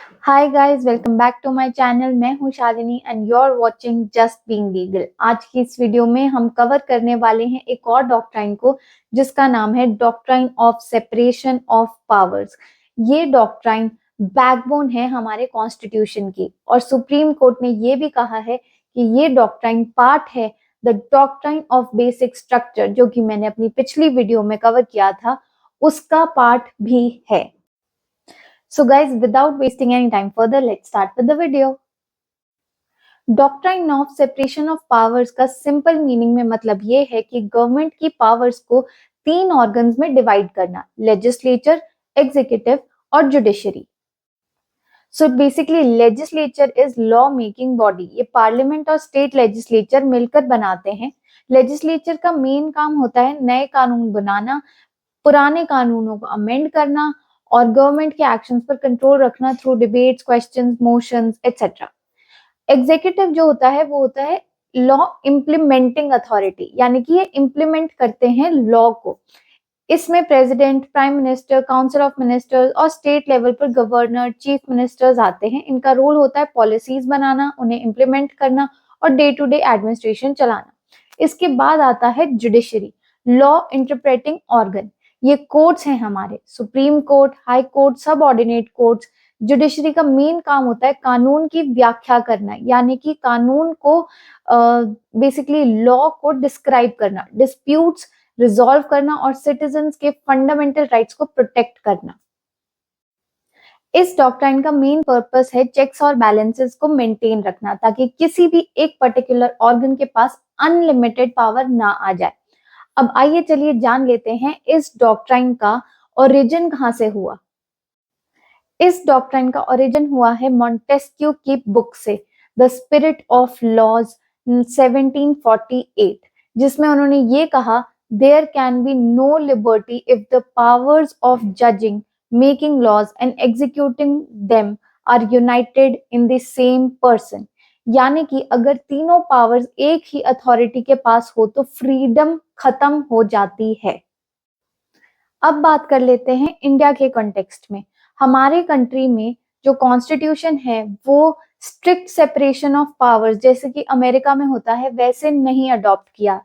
Hi guys, welcome back to my channel. मैं हूं Shalini and you are watching just being legal. आज की इस वीडियो में हम कवर करने वाले हैं एक और डॉक्ट्राइन को, जिसका नाम है doctrine of separation of powers. ये डॉक्ट्राइन बैकबोन है हमारे कॉन्स्टिट्यूशन की, और सुप्रीम कोर्ट ने ये भी कहा है कि ये डॉक्ट्राइन पार्ट है the doctrine of basic structure, जो कि मैंने अपनी पिछली वीडियो में कवर किया था, उसका पार्ट भी है। So guys, without wasting any time further, let's start with the video. Doctrine of separation of powers का सिंपल मीनिंग में मतलब ये है कि गवर्नमेंट की पावर्स को तीन ऑर्गन्स में डिवाइड करना, लेजिस्लेचर, एग्जीक्यूटिव और judiciary. So basically legislature is law making body. ये पार्लियामेंट और स्टेट लेजिस्लेचर मिलकर बनाते हैं। लेजिस्लेचर का मेन काम होता है नए कानून बनाना, पुराने कानूनों को अमेंड करना और गवर्नमेंट के एक्शंस पर कंट्रोल रखना through debates, questions, motions etcetera. Executive जो होता है वो होता है लॉ इम्प्लीमेंटिंग अथॉरिटी, यानी कि ये इम्प्लीमेंट करते हैं लॉ को। इसमें president, prime minister, council of ministers और स्टेट लेवल पर गवर्नर, चीफ मिनिस्टर्स आते हैं। इनका रोल होता है पॉलिसीज बनाना, उन्हें इम्प्लीमेंट करना और डे टू डे एडमिनिस्ट्रेशन चलाना। इसके बाद आता है जुडिशरी, लॉ इंटरप्रेटिंग ऑर्गन। ये कोर्ट्स हैं हमारे, सुप्रीम कोर्ट, हाई कोर्ट, सब ऑर्डिनेट कोर्ट्स। जुडिशरी का मेन काम होता है कानून की व्याख्या करना, यानी कि कानून को बेसिकली लॉ को डिस्क्राइब करना, डिस्प्यूट्स रिजॉल्व करना और सिटीजन्स के फंडामेंटल राइट्स को प्रोटेक्ट करना। इस डॉक्ट्राइन का मेन पर्पस है चेक्स और बैलेंसेस को मेंटेन रखना, ताकि किसी भी एक पर्टिकुलर ऑर्गन के पास अनलिमिटेड पावर ना आ जाए। अब आइए चलिए जान लेते हैं इस डॉक्ट्राइन का ओरिजिन कहाँ से हुआ। इस डॉक्ट्राइन का ओरिजिन हुआ है मॉन्टेस्क्यू की बुक से, द स्पिरिट ऑफ लॉज 1748, जिसमें उन्होंने ये कहा, there can be no liberty if the powers of judging, making laws and executing them are united in the same person. यानी कि अगर तीनों पावर्स एक ही अथॉरिटी के पास हो तो फ्रीडम खत्म हो जाती है। अब बात कर लेते हैं इंडिया के कॉन्टेक्स्ट में। हमारे कंट्री में जो कॉन्स्टिट्यूशन है वो स्ट्रिक्ट सेपरेशन ऑफ पावर्स, जैसे कि अमेरिका में होता है, वैसे नहीं अडॉप्ट किया,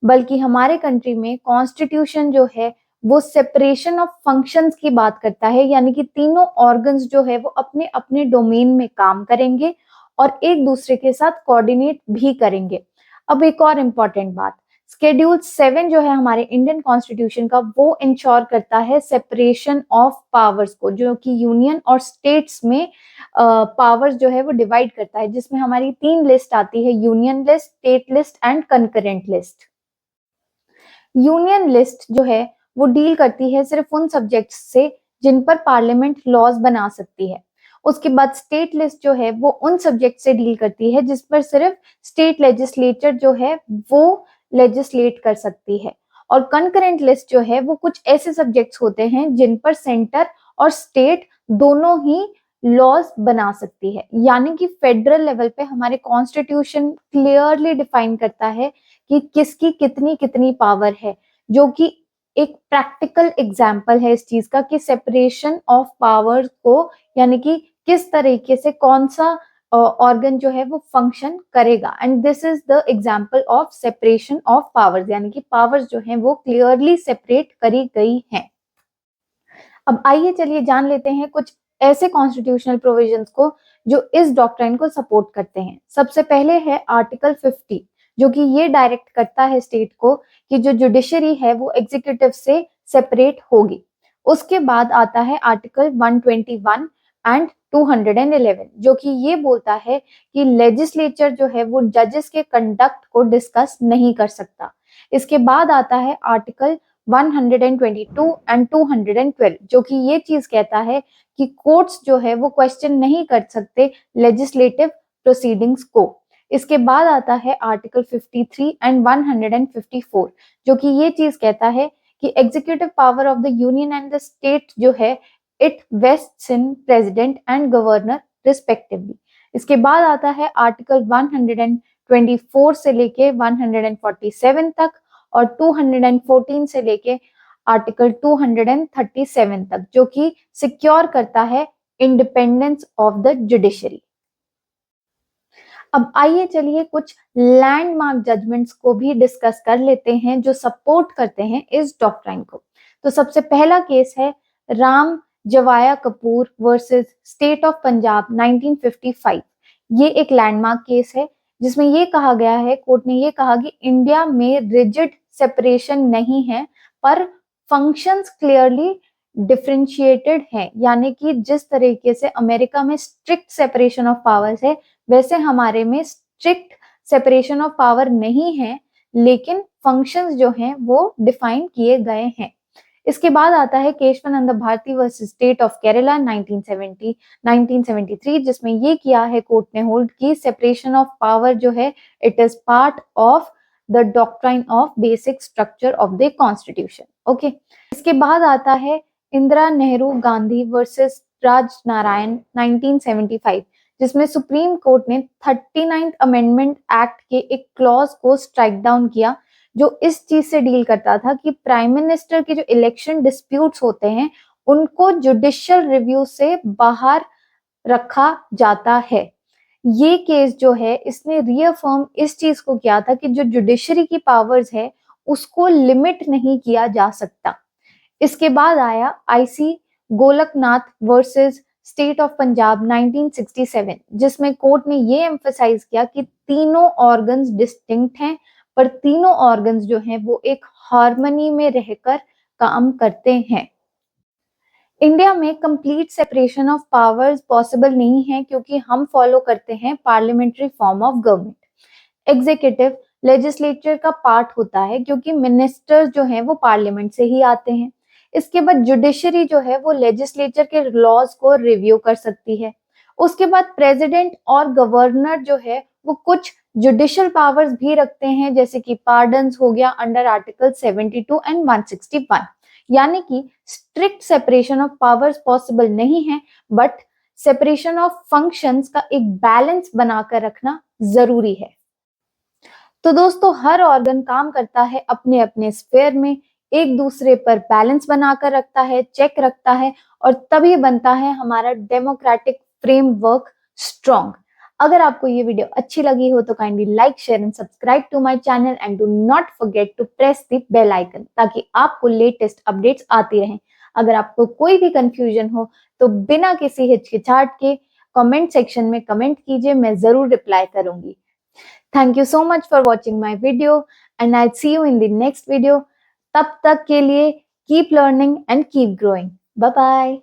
बल्कि हमारे कंट्री में कॉन्स्टिट्यूशन जो है वो सेपरेशन ऑफ फंक्शंस की बात करता है, यानी कि तीनों ऑर्गन्स जो है वो अपने अपने डोमेन में काम करेंगे और एक दूसरे के साथ कोऑर्डिनेट भी करेंगे। अब एक और इम्पॉर्टेंट बात, शेड्यूल 7 जो है हमारे इंडियन कॉन्स्टिट्यूशन का, वो इंश्योर करता है सेपरेशन ऑफ पावर्स को, जो कि यूनियन और स्टेट्स में पावर्स जो है वो डिवाइड करता है, जिसमें हमारी तीन लिस्ट आती है, union list, state list and concurrent list. Union list जो है वो डील करती है सिर्फ उन सब्जेक्ट्स से जिन पर पार्लियामेंट लॉज बना सकती है। उसके बाद स्टेट लिस्ट जो है वो उन सब्जेक्ट से डील करती है जिस पर सिर्फ स्टेट लेजिस्लेचर जो है वो लेजिस्लेट कर सकती है। और कंकरेंट लिस्ट जो है वो कुछ ऐसे सब्जेक्ट्स होते हैं जिन पर सेंटर और स्टेट दोनों ही लॉज बना सकती है। यानी कि फेडरल लेवल पे हमारे कॉन्स्टिट्यूशन क्लियरली डिफाइन करता है कि किसकी कितनी कितनी पावर है, जो कि एक प्रैक्टिकल एग्जाम्पल है इस चीज का कि सेपरेशन ऑफ पावर को, यानी कि किस तरीके से कौन सा ऑर्गन जो है वो फंक्शन करेगा। And this is the example of separation of powers, यानी कि पावर्स जो है वो क्लियरली सेपरेट करी गई हैं। अब आइए चलिए जान लेते हैं कुछ ऐसे कॉन्स्टिट्यूशनल प्रोविजंस को जो इस डॉक्ट्राइन को सपोर्ट करते हैं। सबसे पहले है आर्टिकल 50, जो कि ये डायरेक्ट करता है स्टेट को कि जो जुडिशरी है वो एग्जीक्यूटिव से सेपरेट होगी। उसके बाद आता है आर्टिकल 121 एंड 211, जो कि ये बोलता है कि लेजिस्लेचर जो है वो जजेस के कंडक्ट को डिस्कस नहीं कर सकता। इसके बाद आता है आर्टिकल 122 एंड 212, जो कि ये चीज कहता है कि कोर्ट्स जो है वो क्वेश्चन नहीं कर सकते लेजिस्लेटिव प्रोसीडिंग्स को। इसके बाद आता है आर्टिकल 53 एंड 154, जो कि ये चीज कहता है कि executive power of the union and the state जो है it wastes in president and governor respectively. इसके बाद आता है आर्टिकल 124 से लेके 147 तक और 214 से लेके आर्टिकल 237 तक, जो कि सिक्योर करता है इंडिपेंडेंस ऑफ द जुडिशरी। अब आइए चलिए कुछ लैंडमार्क जजमेंट्स को भी डिस्कस कर लेते हैं जो सपोर्ट करते हैं इस डॉक्ट्राइन को। तो सबसे पहला केस है Ram Jawaya Kapur versus state of Punjab 1955। ये एक लैंडमार्क केस है जिसमें ये कहा गया है, कोर्ट ने ये कहा कि इंडिया में रिजिड सेपरेशन नहीं है पर फंक्शंस क्लियरली डिफरेंशिएटेड है, यानी कि जिस तरीके से अमेरिका में स्ट्रिक्ट सेपरेशन ऑफ पावर्स है वैसे हमारे में स्ट्रिक्ट सेपरेशन ऑफ पावर नहीं है, लेकिन फंक्शंस जो हैं वो डिफाइन किए गए हैं। इसके बाद आता है Keshavananda Bharati versus state of Kerala 1973, जिसमें ये किया है कोर्ट ने होल्ड की सेपरेशन ऑफ पावर जो है it is part of the doctrine of basic structure of the constitution. Okay, इसके बाद आता है इंदिरा नेहरू गांधी वर्सेस राज नारायण 1975, जिसमें सुप्रीम कोर्ट ने 39th अमेंडमेंट एक्ट के एक क्लॉज को स्ट्राइक डाउन किया जो इस चीज से डील करता था कि प्राइम मिनिस्टर के जो इलेक्शन डिस्प्यूट्स होते हैं उनको जुडिशियल रिव्यू से बाहर रखा जाता है। ये केस जो है इसने रीअफर्म इस चीज को किया था कि जो जुडिशरी की पावर्स है उसको लिमिट नहीं किया जा सकता। इसके बाद आया IC Golaknath versus state of Punjab 1967, जिसमें कोर्ट ने ये एम्फसाइज किया कि तीनों ऑर्गन्स डिस्टिंक्ट हैं पर तीनों ऑर्गन्स जो हैं वो एक हार्मनी में रहकर काम करते हैं। इंडिया में complete separation of powers possible नहीं है क्योंकि हम फॉलो करते हैं parliamentary form of government. Executive legislature का पार्ट होता है क्योंकि मिनिस्टर्स जो हैं वो पार्लियामेंट से ही आते हैं। इसके बाद जुडिशरी जो है वो लेजिस्लेचर के लॉज को रिव्यू कर सकती है। उसके बाद प्रेसिडेंट और गवर्नर जो है वो कुछ जुडिशियल पावर्स भी रखते हैं, जैसे कि पार्डन्स हो गया अंडर आर्टिकल 72 एंड 161। यानी कि strict separation of powers possible नहीं है बट सेपरेशन ऑफ फंक्शंस का एक बैलेंस बनाकर रखना जरूरी है। तो दोस्तों हर ऑर्गन काम करता है अपने अपने स्फेयर में, एक दूसरे पर बैलेंस बनाकर रखता है, चेक रखता है और तभी बनता है हमारा डेमोक्रेटिक फ्रेमवर्क स्ट्रॉन्ग। अगर आपको ये वीडियो अच्छी लगी हो तो kindly like share and subscribe to my channel and do not forget to press the bell icon ताकि आपको लेटेस्ट अपडेट्स आती रहें। अगर आपको कोई भी कंफ्यूजन हो तो बिना किसी हिचकिचाहट के कमेंट सेक्शन में कमेंट कीजिए, मैं जरूर रिप्लाई करूंगी। Thank you so much for watching my video and I see you in the next video. तब तक के लिए keep learning and keep growing. Bye bye.